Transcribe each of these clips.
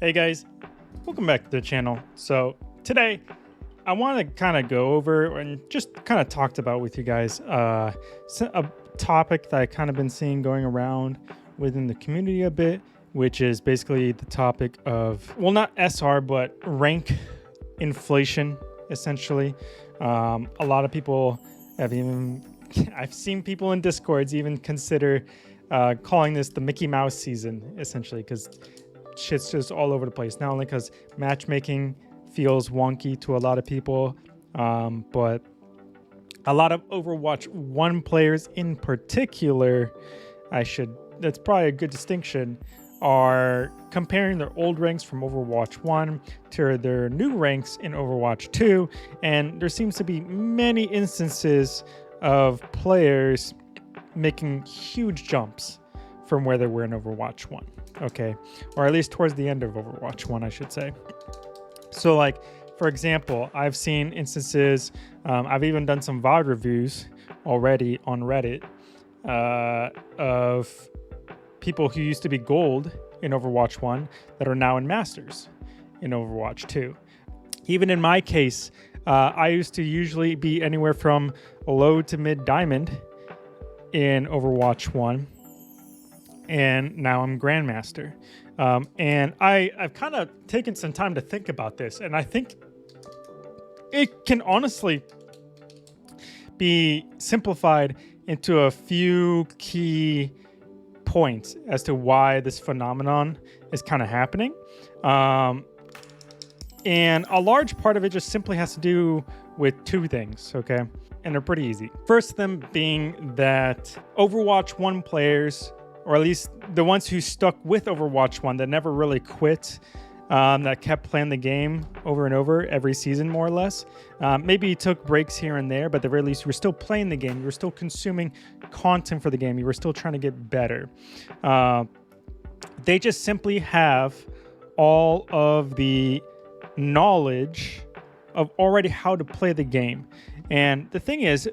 Hey guys, welcome back to the channel. So today I want to kind of go over and just kind of talked about with you guys a topic that I kind of been seeing going around within the community a bit, which is basically the topic of, well, not SR, but rank inflation, essentially. A lot of people have even, I've seen people in Discords even consider calling this the Mickey Mouse season, essentially, because shit's just all over the place. Not only because matchmaking feels wonky to a lot of people, but a lot of Overwatch 1 players in particular, that's probably a good distinction, are comparing their old ranks from Overwatch 1 to their new ranks in Overwatch 2, and there seems to be many instances of players making huge jumps from where they were in Overwatch 1, okay? Or at least towards the end of Overwatch 1, I should say. So, like, for example, I've seen instances, I've even done some VOD reviews already on Reddit of people who used to be gold in Overwatch 1 that are now in Masters in Overwatch 2. Even in my case, I used to usually be anywhere from low to mid diamond in Overwatch 1, and now I'm Grandmaster. And I've kind of taken some time to think about this, and I think it can honestly be simplified into a few key points as to why this phenomenon is kind of happening. And a large part of it just simply has to do with two things, okay? And they're pretty easy. First of them being that Overwatch 1 players, or at least the ones who stuck with Overwatch 1 that never really quit, that kept playing the game over and over every season, more or less. Maybe you took breaks here and there, but at the very least, you were still playing the game. You were still consuming content for the game. You were still trying to get better. They just simply have all of the knowledge of already how to play the game. And the thing is,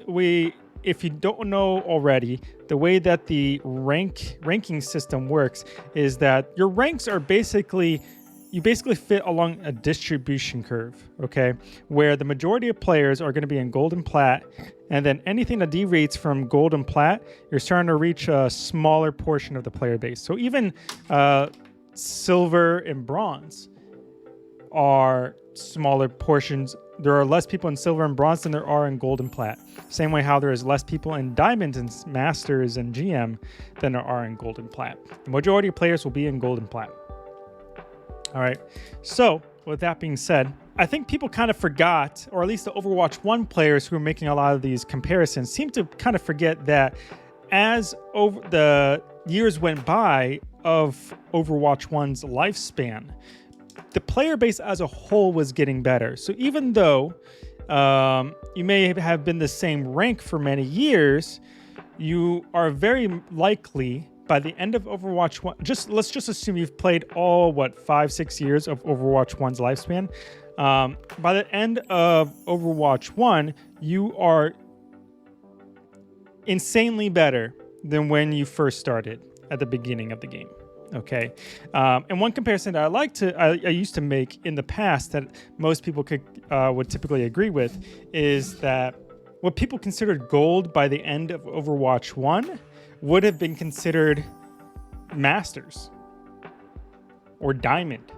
if you don't know already, the way that the ranking system works is that your ranks are you basically fit along a distribution curve, okay? Where the majority of players are going to be in gold and plat, and then anything that deviates from gold and plat, you're starting to reach a smaller portion of the player base. So even silver and bronze are smaller portions. There are less people in silver and bronze than there are in gold and plat. Same way how there is less people in diamond and masters and GM than there are in gold and plat. The majority of players will be in gold and plat. All right. So with that being said, I think people kind of forgot, or at least the Overwatch 1 players who are making a lot of these comparisons seem to kind of forget that as over the years went by of Overwatch 1's lifespan, the player base as a whole was getting better. So even though you may have been the same rank for many years, you are very likely by the end of Overwatch 1, let's just assume you've played all, 5-6 years of Overwatch 1's lifespan. By the end of Overwatch 1, you are insanely better than when you first started at the beginning of the game. Okay, and one comparison that I used to make in the past that most people would typically agree with is that what people considered gold by the end of Overwatch 1 would have been considered masters or diamond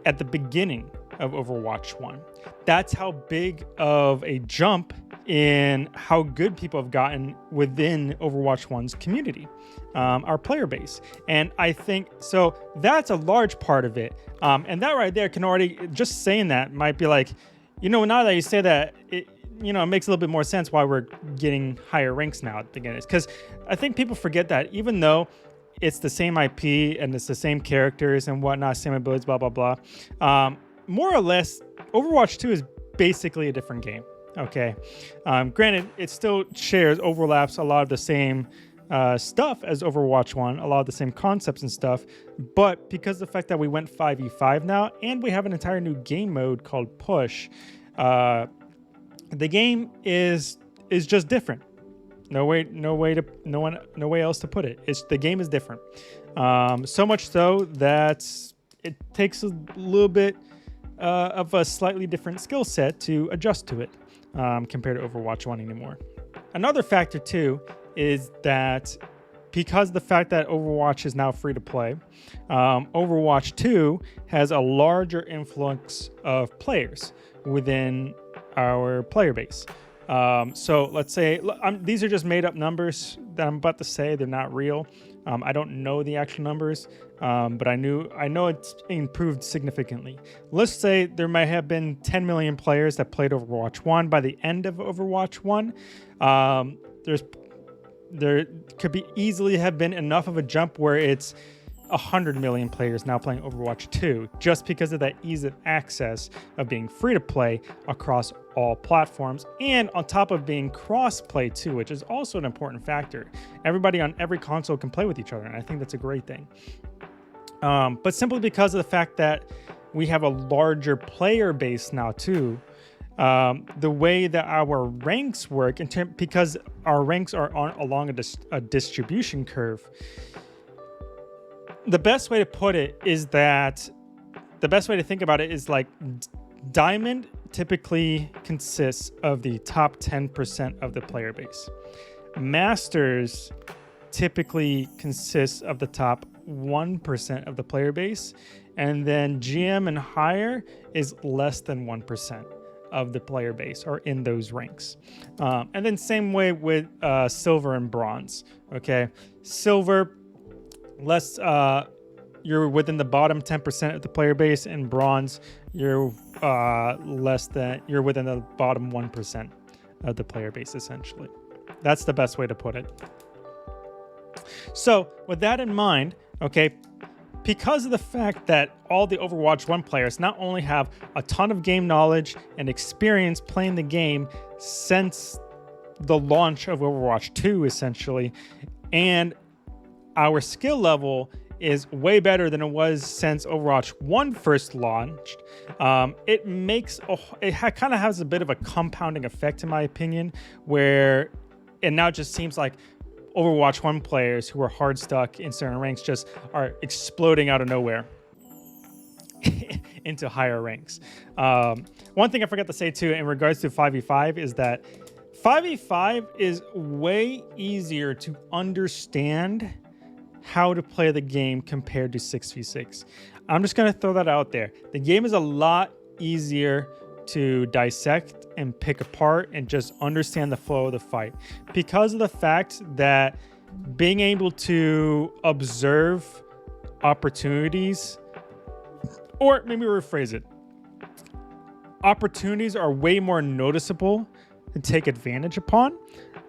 at the beginning of Overwatch 1. That's how big of a jump in how good people have gotten within Overwatch 1's community, our player base. And I think, so that's a large part of it. And that right there can already, just saying that might be like, now that you say that, it makes a little bit more sense why we're getting higher ranks now at the beginning. Because I think people forget that even though it's the same IP and it's the same characters and whatnot, same abilities, blah, blah, blah, more or less, Overwatch 2 is basically a different game. Okay. Granted, it still overlaps a lot of the same stuff as Overwatch 1, a lot of the same concepts and stuff, but because of the fact that we went 5v5 now, and we have an entire new game mode called Push, the game is just different. No way else to put it. The game is different. So much so that it takes a little bit of a slightly different skill set to adjust to it compared to Overwatch 1 anymore. Another factor too is that because of the fact that Overwatch is now free to play, Overwatch 2 has a larger influx of players within our player base. So let's say these are just made up numbers that I'm about to say. They're not real. I don't know the actual numbers, but I know it's improved significantly. Let's say there might have been 10 million players that played Overwatch 1 by the end of Overwatch 1. There could be easily have been enough of a jump where it's 100 million players now playing Overwatch 2, just because of that ease of access of being free to play across all platforms, and on top of being cross-play too, which is also an important factor. Everybody on every console can play with each other, and I think that's a great thing. But simply because of the fact that we have a larger player base now too, the way that our ranks work, because our ranks are along a distribution curve, the best way to put it is that the best way to think about it is like Diamond typically consists of the top 10% of the player base. Masters typically consists of the top 1% of the player base. And then GM and higher is less than 1% of the player base or in those ranks. And then same way with silver and bronze. Okay. Silver, you're within the bottom 10% of the player base, and bronze, you're within the bottom 1% of the player base, essentially. That's the best way to put it. So with that in mind, okay, because of the fact that all the Overwatch 1 players not only have a ton of game knowledge and experience playing the game since the launch of Overwatch 2, essentially, and our skill level is way better than it was since Overwatch 1 first launched, it kind of has a bit of a compounding effect, in my opinion, where it now just seems like Overwatch 1 players who are hard stuck in certain ranks just are exploding out of nowhere into higher ranks. One thing I forgot to say too in regards to 5v5 is that 5v5 is way easier to understand how to play the game compared to 6v6. I'm just going to throw that out there. The game is a lot easier to dissect and pick apart and just understand the flow of the fight, because of the fact that being able to observe opportunities, or maybe rephrase it, opportunities are way more noticeable to take advantage upon.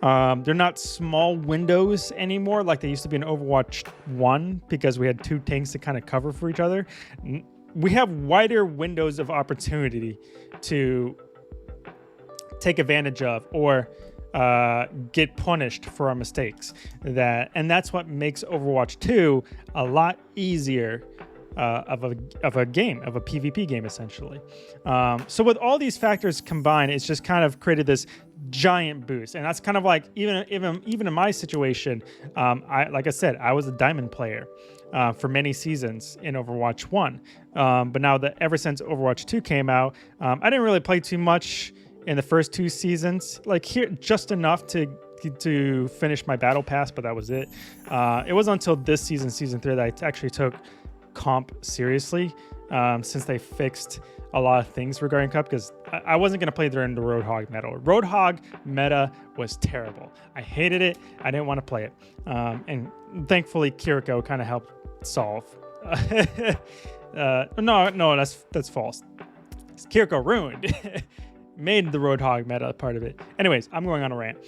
They're not small windows anymore like they used to be in Overwatch 1, because we had two tanks to kind of cover for each other. We have wider windows of opportunity to take advantage of or get punished for our mistakes. And that's what makes Overwatch 2 a lot easier of a game, of a PvP game, essentially. So with all these factors combined, it's just kind of created this giant boost. And that's kind of like, even in my situation, like I said, I was a diamond player for many seasons in Overwatch 1. But now that ever since Overwatch 2 came out, I didn't really play too much in the first two seasons, like here just enough to finish my battle pass, but that was it. It wasn't until this season 3, that I actually took comp seriously, since they fixed a lot of things regarding comp, because I wasn't going to play during the Roadhog meta. Roadhog meta was terrible. I hated it. I didn't want to play it. And thankfully Kiriko kind of helped solve. No, that's false. Kiriko ruined made the Roadhog meta part of it. Anyways, I'm going on a rant.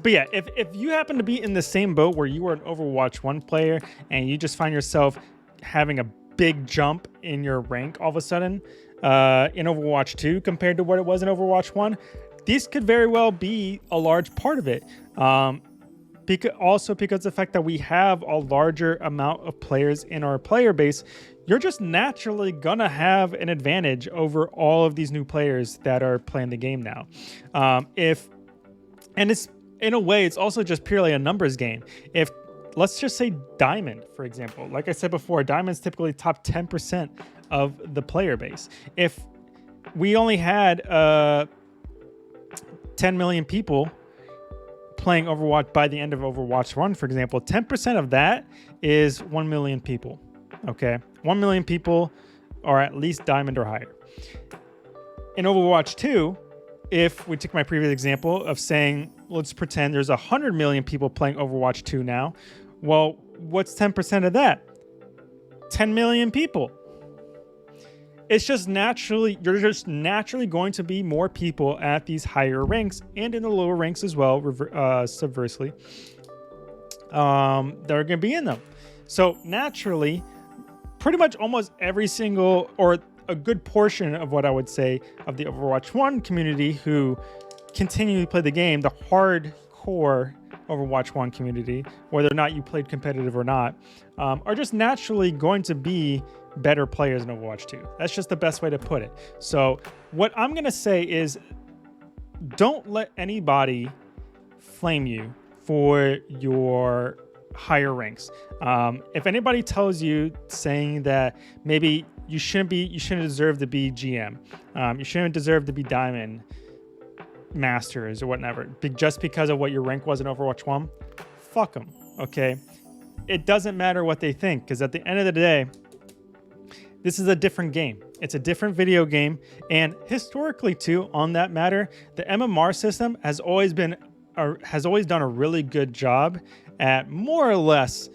But yeah, if you happen to be in the same boat where you were an Overwatch 1 player and you just find yourself having a big jump in your rank all of a sudden in Overwatch 2 compared to what it was in Overwatch 1, these could very well be a large part of it. Also because of the fact that we have a larger amount of players in our player base, you're just naturally gonna have an advantage over all of these new players that are playing the game now. In a way, it's also just purely a numbers game. If let's just say Diamond, for example. Like I said before, Diamond's typically top 10% of the player base. If we only had 10 million people playing Overwatch by the end of Overwatch 1, for example, 10% of that is 1 million people. Okay, 1 million people are at least Diamond or higher. In Overwatch 2, if we took my previous example of saying, let's pretend there's 100 million people playing Overwatch 2 now. Well, what's 10% of that? 10 million people. It's just naturally, you're just naturally going to be more people at these higher ranks and in the lower ranks as well, subversely, that are going to be in them. So naturally, pretty much almost every single, or a good portion of what I would say of the Overwatch 1 community who continually play the game, the hardcore Overwatch 1 community, whether or not you played competitive or not, are just naturally going to be better players in Overwatch 2. That's just the best way to put it. So what I'm going to say is, don't let anybody flame you for your higher ranks. If anybody tells you saying that maybe you shouldn't deserve to be GM, you shouldn't deserve to be Diamond, Masters, or whatever, just because of what your rank was in Overwatch 1, fuck them, okay? It doesn't matter what they think, because at the end of the day, this is a different game. It's a different video game, and historically too, on that matter, the MMR system has always done a really good job at more or less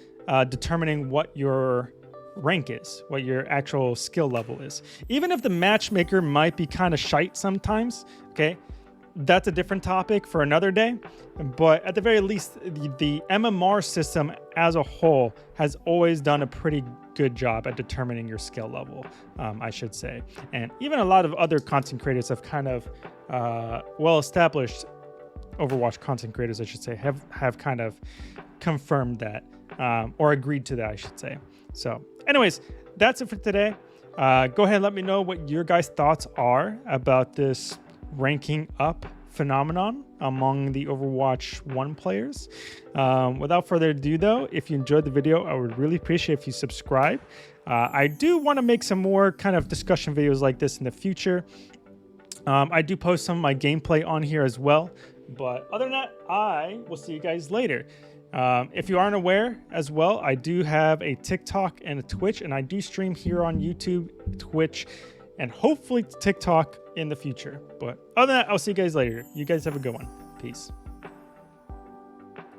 determining what your rank is, what your actual skill level is. Even if the matchmaker might be kind of shite sometimes, okay, that's a different topic for another day. But at the very least, the MMR system as a whole has always done a pretty good job at determining your skill level, I should say. And even a lot of other content creators have kind of well-established Overwatch content creators, I should say, have kind of confirmed that, or agreed to that, I should say. So anyways, that's it for today. Go ahead and let me know what your guys' thoughts are about this ranking up phenomenon among the Overwatch 1 players. Without further ado though, if you enjoyed the video, I would really appreciate if you subscribe. I do want to make some more kind of discussion videos like this in the future. I do post some of my gameplay on here as well. But other than that, I will see you guys later. If you aren't aware as well, I do have a TikTok and a Twitch, and I do stream here on YouTube, Twitch, and hopefully TikTok in the future. But other than that, I'll see you guys later. You guys have a good one. Peace.